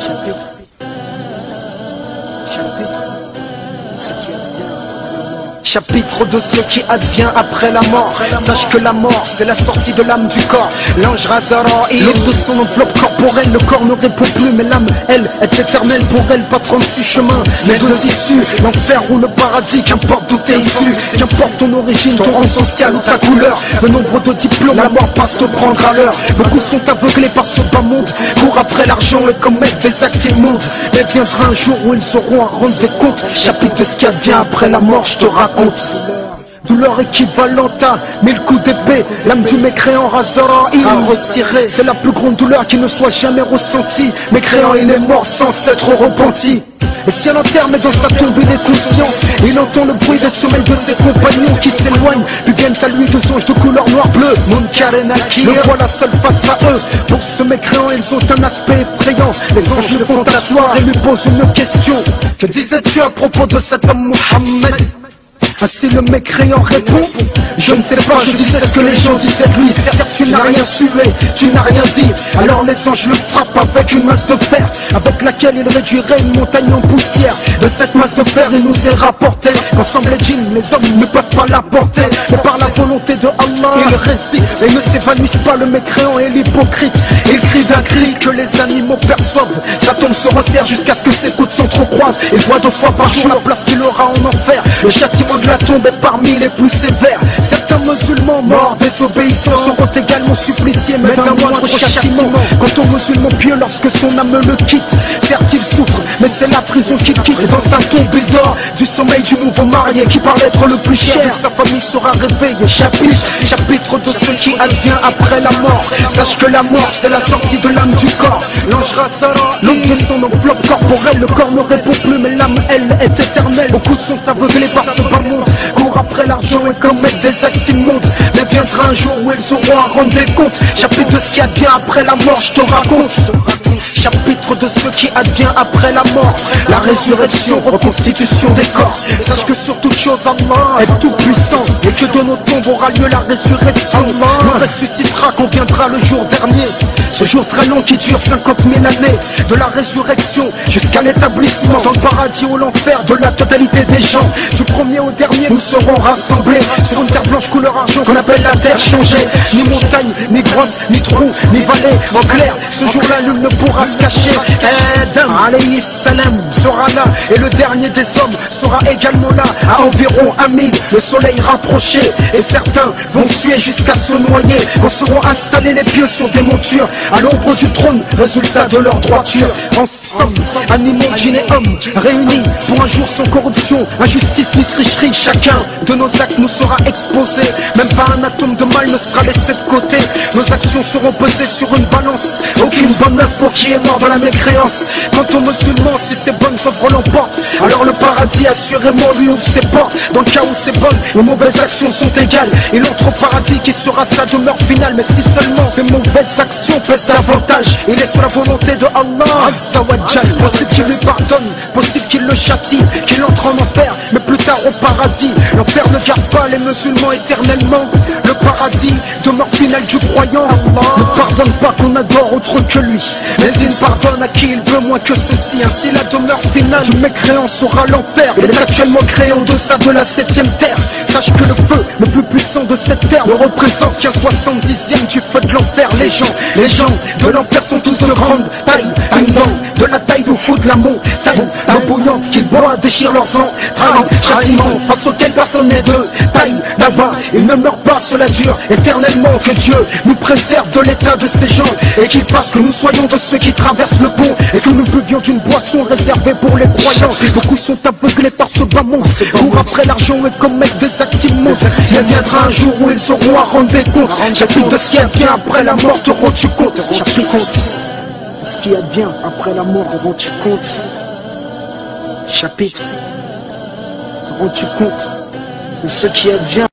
Chapitre, ce qui advient après la mort. Chapitre de ce qui advient après la mort. Sache que la mort, c'est la sortie de l'âme du corps. L'ange Razaraïl l'ôte de son enveloppe corporelle. Le corps ne répond plus, mais l'âme, elle, est éternelle. Pour elle, pas 36 chemins, mais 2 issues. L'enfer ou le paradis, qu'importe d'où t'es issu. Qu'importe ton origine, ton rang social ou ta couleur. Le nombre de diplômes, la mort passe te prendre à l'heure. Beaucoup sont aveuglés par ce bas monde. Courent après l'argent et commettent des actes immondes. Mais viendra un jour où ils auront à rendre des comptes. Chapitre de ce qui advient après la mort, je te raconte. Douleur équivalente à 1000 coups d'épée. L'âme du mécréant Razaraïl à retirer. C'est la plus grande douleur qui ne soit jamais ressentie. Mécréant, il est mort sans s'être repenti. Et si à l'enterme dans sa tombe il est conscient, il entend le bruit des semelles de ses compagnons qui s'éloignent. Puis viennent à lui 2 anges de couleur noir-bleu, Munkar et Nakir. Le voilà seul face à eux. Pour ce mécréant ils ont un aspect effrayant. Les anges le font asseoir et lui posent une question. Que disais-tu à propos de cet homme Mohammed? Ainsi le mécréant répond: je ne sais pas, je disais ce que les gens disaient de lui. Certes tu n'as rien su et tu n'as rien dit. Alors les anges le frappent avec une masse de fer, avec laquelle il réduirait une montagne en poussière. De cette masse de fer il nous est rapporté qu'ensemble les djinns, les hommes ne peuvent pas la porter. Mais par la volonté de Allah, il résiste et ne s'évanouissent pas le mécréant et l'hypocrite. Il crie d'un cri que les animaux perçoivent. Sa tombe se resserre jusqu'à ce que ses côtes s'entrecroisent. Il voit 2 fois par jour la place qu'il aura en enfer. Le châtiment de la tombe est parmi les plus sévères. Certains musulmans morts désobéissants seront également suppliciés, mais d'un moindre châtiment. Quant aux musulmans pieux, lorsque son âme le quitte, certes il souffre, mais c'est la prison qu'il quitte. Dans sa tombe il dort du sommeil du nouveau marié qui par l'être le plus cher de sa famille sera réveillée. Chapitre de ce qui advient après la mort. Sache que la mort c'est la sortie de l'âme du corps. L'ange Razaraïl l'ôte de son enveloppe corporelle. Le corps ne répond plus, mais l'âme elle est éternelle. Beaucoup sont aveuglés par ce bas monde, courent après l'argent et commettent des actes immondes. Mais viendra un jour où ils auront à rendre des comptes. Chapitre de ce qui advient après la mort, je te raconte. Chapitre de ce qui advient après la mort. La résurrection, reconstitution des corps. Sache que sur toute chose Allah est tout puissant, et que de nos tombes aura lieu la résurrection. On ressuscitera quand viendra le jour dernier. Ce jour très long qui dure 50 000 années. De la résurrection jusqu'à l'établissement dans le paradis ou l'enfer de la totalité des gens. Du premier au dernier nous serons rassemblés sur une terre blanche couleur argent qu'on appelle la terre changée. Ni montagne, ni grotte, ni trou, ni vallée. En clair, ce jour-là nul ne pourra se cacher. Adam alayhi salam sera là, et le dernier des hommes sera également là. À environ 1 000, le soleil rapproché, et certains vont suer jusqu'à se noyer. Quand seront installés les pieux sur des montures à l'ombre du trône, résultat de leur droiture. Ensemble, animaux, djinns et hommes réunis pour un jour sans corruption, injustice ni tricherie. Chacun de nos actes nous sera exposé, même pas un atome de mal ne sera laissé de côté. Nos actions seront pesées sur une balance, aucune bonne œuvre pour qui est mort dans la mécréance. Quant aux musulmans, si ces bonnes œuvres l'emportent, alors le paradis assurément lui ouvre ses portes. Dans le cas où ces bonnes ou mauvaises actions sont égales, il entre au paradis qui sera sa demeure finale. Mais si seulement ces mauvaises actions pèsent davantage, il est sous la volonté de Allah Azza wa Jal. Possible qu'il lui pardonne, possible qu'il le châtie, qu'il entre en enfer, mais plus tard au paradis. L'enfer ne garde pas les musulmans éternellement. Le paradis, demeure finale du croyant. Allah ne pardonne pas qu'on adore autre que lui, mais il pardonne à qui il veut moins que ceci. Ainsi la demeure finale du mécréant sera l'enfer. Il est actuellement créé en deçà de la 7e terre. Sache que le feu le plus puissant de cette terre ne représente qu'un 70e du feu de l'enfer. Les gens de l'enfer sont tous de grande taille, de la taille du fou de la montagne. L'eau bouillante qu'ils boivent déchire leurs entrailles. Châtiment face auquel personne n'est de taille. Là-bas, ils ne meurent pas, cela dure éternellement. Que Dieu nous préserve de l'état de ces gens, et qu'il fasse que nous soyons de ceux qui traversent le pont, et que nous buvions d'une boisson réservée pour les croyants. Beaucoup sont aveuglés par ce bas monde, courent après l'argent et commettent des actes immondes. Il viendra un jour où ils auront à rendre des comptes. Chapitre de ce qui advient après la mort, te rends-tu compte? Chapitre de ce qui advient après la mort, te rends-tu compte? Chapitre, te rends-tu compte de ce qui advient?